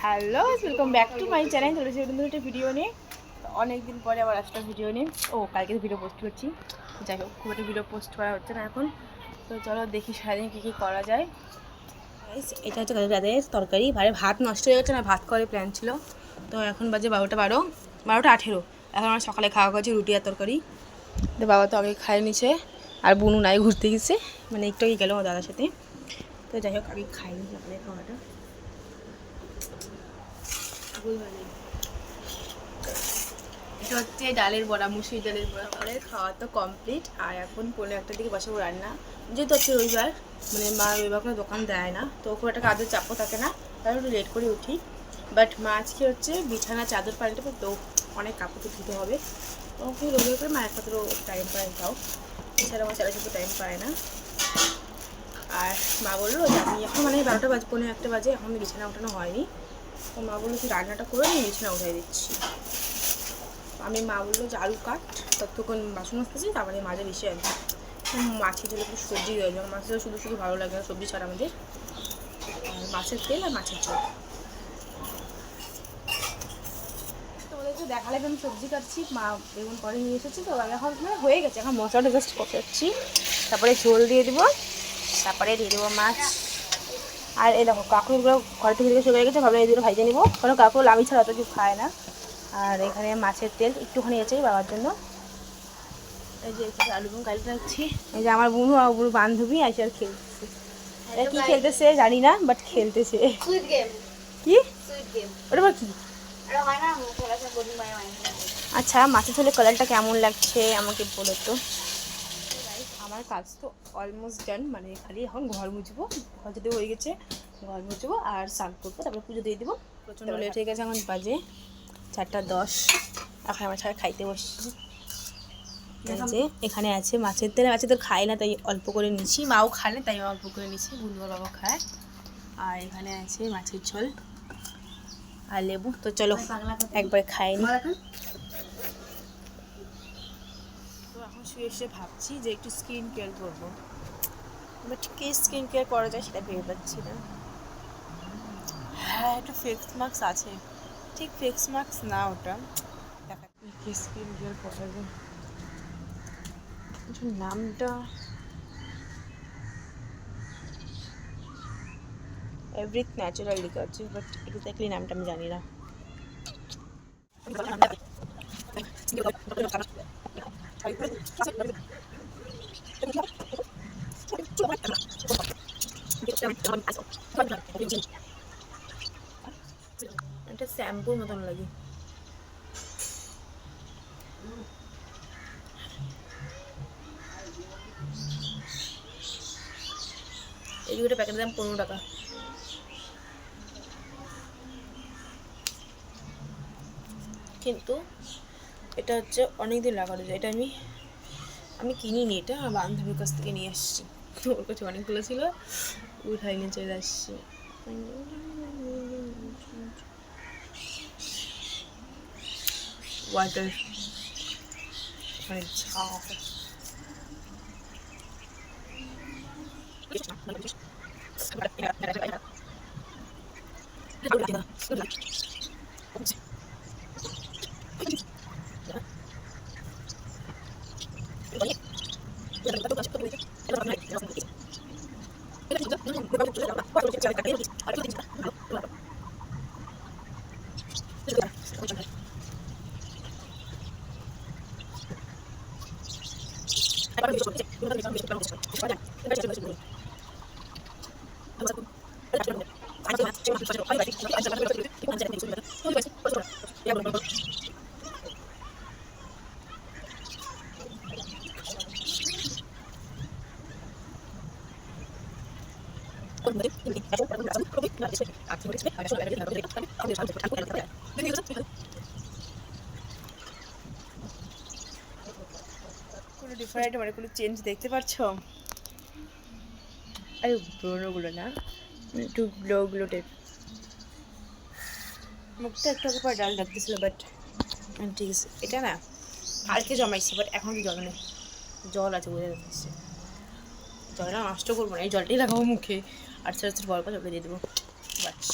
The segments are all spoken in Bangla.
Hello, welcome back to my channel. চলেছি নতুন একটা ভিডিও নিয়ে। অনেক দিন পরে আবার একটা ভিডিও নিয়ে কালকে ভিডিও পোস্ট করছি। যাই হোক, খুব একটা ভিডিও পোস্ট করা হচ্ছে না এখন। তো চলো দেখি সারাদিন কী কী করা যায়। এটা হচ্ছে রাতের তরকারি। ভাত নষ্ট হয়ে গেছে না, ভাত করে প্ল্যান ছিল। তো এখন বাজে 12টা 18। এখন আমরা সকালে খাওয়া খাচ্ছি রুটি আর তরকারি। তো বাবা তো আগে খাইয়ে নিছে, আর বুনু নাই, ঘুরতে গেছে, মানে একটু আগে গেল আমার দাদার সাথে। তো যাই হোক, আগে খাইনি সকালে খাওয়াটা। এটা হচ্ছে ডালের বড়া, মুসুরি ডালের বড়া। তাহলে খাওয়া তো কমপ্লিট। আর এখন 1:45টার দিকে বসাবো রান্না। যেহেতু হচ্ছে রবিবার, মানে মা রবিবার কোনো দোকান দেয় না, তো খুব একটা কাজের চাপও থাকে না, তাহলে একটু লেট করে উঠি। বাট মা আজকে হচ্ছে বিছানা চাদর পাল্টাবো, তো অনেক কাপড় তো ধুতে হবে। ওকে রবিবার করে মায়ের পাত্র টাইম পায় যাও, এছাড়া আমার ছেলের সাথে টাইম পায় না। আর মা বললো যে আমি এখন মানে 12টা বাজে, 1:45 বাজে, এখন বিছানা ওঠানো হয়নি। তো মা বললো তুই রান্নাটা করে নিয়ে বিছানা উঠাই দিচ্ছি। মা বললো যে আলু কাট, ততক্ষণ বাসন আসতেছি, তারপরে মাঝে বেশি আসবে। মাছের ঝোল একটু সবজি হয়ে যাবে, মাছের ঝোল শুধু শুধু ভালো লাগে না সবজি ছাড়া আমাদের। আর মাছের তেল আর মাছের ঝোল। তোমাদেরকে দেখালে আমি সবজি কাটছি, মা বেগুন করে নিয়ে এসেছি। তো এখন মানে হয়ে গেছে, এখন মশলাটা জাস্ট কষাচ্ছি, তারপরে ঝোল দিয়ে দেবো, তারপরে দিয়ে দেবো মাছ। আর এই দেখো কাঁকড়গুলো ঘর থেকে শুকিয়ে গেছে, ভাবলাম এই দুটো ভাইজে নিবো, কারণ কাঁকড় আমি ছাড়া অত কিছু খায় না। আর এখানে মাছের তেল একটুখানি আছে বাবার জন্য। এই যে একটু আলু এবং কালি রাখছি। এই যে আমার বোনু আর বোনু বান্ধবী আসে আর খেলতেছে। এটা কি খেলতেছে জানি না, বাট খেলতেছে। কি ওটা আবার কি? আচ্ছা, মাছের ঝোলের কালারটা কেমন লাগছে আমাকে বলো তো। আমার কাজ তো অলমোস্ট ডান, মানে খালি এখন ঘর মুছবো। ঘর যদি হয়ে গেছে, ঘর মুছবো আর স্নান করবো, তারপরে পুজো দিয়ে দেবো। প্রচণ্ড লেট হয়ে গেছে, এখন বাজে 4:10। এখন আমার ছাড়া খাইতে বসছি। যে এখানে আছে মাছের তেল খায় না, তাই অল্প করে নিচ্ছি। মাও খায় না, তাই অল্প করে নিচ্ছি। বুনবার বাবা খায়। আর এখানে আছে মাছের ঝোল আর লেবু। তো চলো একবার খাই নি। তো এখন শুয়ে এসে ভাবছি যে একটু স্কিন কেয়ার করবো, বাট কি স্কিন কেয়ার করা যায় সেটা ভেবে পাচ্ছি না। হ্যাঁ, একটু ফেস মাস্ক আছে, ঠিক ফেস মাস্ক না, ওটা দেখা কি স্কিন কেয়ার করা যায়। নামটা এভরিথ ন্যাচারাল লেখা আছে, বাট এক্স্যাক্টলি নামটা আমি জানি না। এটা শ্যাম্পুর মতন লাগে। এই দুটো প্যাকেটের দাম 15 টাকা। কিন্তু এটা হচ্ছে অনেকদিন লাগানো যায়। এটা আমি কিনিনি, এটা আমার বান্ধবীর কাছ থেকে নিয়ে আসছি। ওর কাছে অনেকগুলো ছিল, উঠাই নিয়ে চলে আসছি। ওয়াটার মানে কোনো ডিফারেন্ট, মানে কোনো চেঞ্জ দেখতে পাচ্ছ? আরে ব্রোগুলো না, একটু গ্লো টাইপ। মুখটা একটু আগে পরে ডাল লাগতেছিল, বাট ঠিক আছে। এটা না কালকে জমাইছি, বাট এখন তো জল নেই। জল আছে, বোঝা যাচ্ছে। জলটা নষ্ট করবো না, এই জলটাই লাগাবো মুখে, আর ছোটো ছোটো বড় করে দিয়ে দেবো। বাস।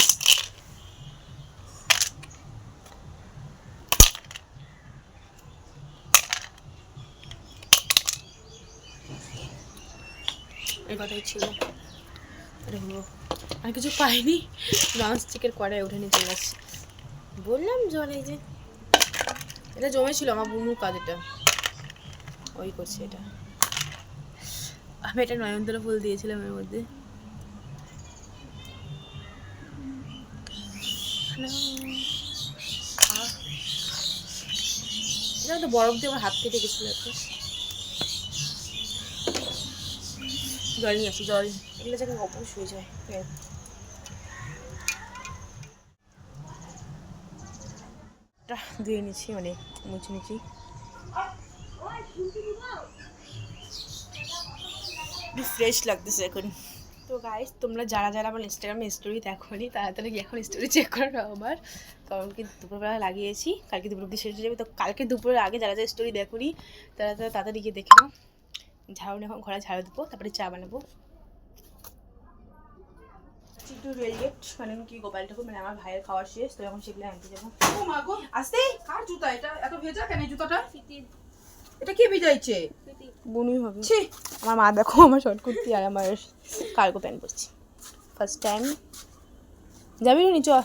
এই কথাই ছিল। আরে আর কিছু পাইনি, ননস্টিকের কড়াই উঠে নিয়ে চলে আসছি। বললাম জল, এই যে এটা জমেছিল আমার বুনুর কাজ, এটা ওই করছে এটা। আমি এটা নয়নতারা ফুল দিয়েছিলাম এর মধ্যে। এটা তো বরফ দিয়ে আমার হাত কেটে গেছিল একটা। জল নিয়ে আসি, জল এগুলো যাকে অপর শুয়ে যায়। ধুয়ে নিচ্ছি, মানে মুছে নিচ্ছি। ফ্রেশ লাগতেছে এখন। তো গাইস, তোমরা যারা যারা আমার ইনস্টাগ্রামে স্টোরি দেখোনি তাড়াতাড়ি এখন স্টোরি চেক করে নাও আমার, কারণ কি দুপুরবেলা লাগিয়েছি, কালকে দুপুর অব্দি শেষ হয়ে যাবে। তো কালকে দুপুরের আগে যারা যারা স্টোরি দেখোনি তারা তারা তাড়াতাড়ি গিয়ে দেখে নাও। ঝাড়ু এখন ঘরে ঝাড়ু দেবো, তারপরে চা বানাবো। একটু রেলগেট, মানে কি গোপাল ঠাকুর, মানে আমার ভাইয়ের খাওয়া শেষ, তো এখন সেগুলো আনতে যাবো। ও মা গো, আসতে কার জুতা এটা? এত ভেজা কেন জুতাটা? এটা কে ভিজাইছে? বুনুই হবে। ছি, আমার মা দেখো আমার শর্ট কুর্তি আর আমার কার্গো প্যান্ট পরছি ফার্স্ট টাইম। যাবি নি? চল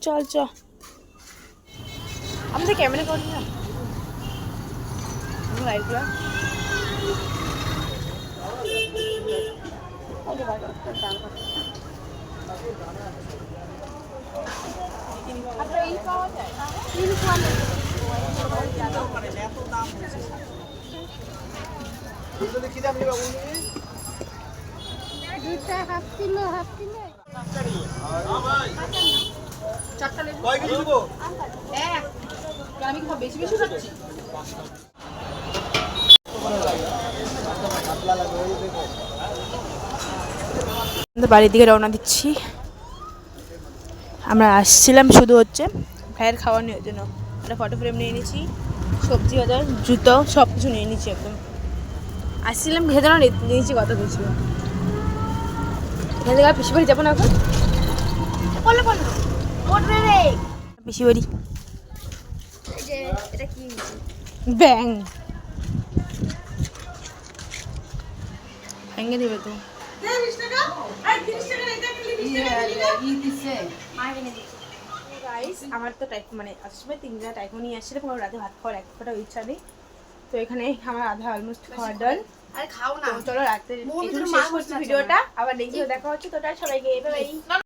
চল চ, আমাদের ক্যামেরা করি না লাইটগুলো। চারটা লেবু কয় কেজি দেবো? এক। আমি কি বেশি বেশি খাচ্ছি? বাড়ির দিকে রওনা দিচ্ছি। আমরা আসছিলাম শুধু হচ্ছে ভাইয়ের খাওয়া নেওয়ার জন্য। একটা ফটো ফ্রেম নিয়ে নিয়েছি, সবজি বাজার, জুতো, সব কিছু নিয়ে নিয়েছি একদম। আসছিলাম ভেতরে নিয়েছি কত কিছু। এখান থেকে পিসি বাড়ি যাবো না এখন, বলো বলো পিসি বাড়ি। এটা কি ব্যাং ভেঙে দেবে তো। আমার তো মানে আসার সময় 3 টাইফো নিয়ে আসছিল, কোনো রাতে ভাত খাওয়ার এক ফোঁটা ইচ্ছা নেই। তো এখানে আমার আধা অলমোস্ট খাওয়ার ডাল। আরে খাও না, চলো রাতে শেষ করছি ভিডিওটা, আবার নেক্সট দেখা হচ্ছে। তো সবাইকে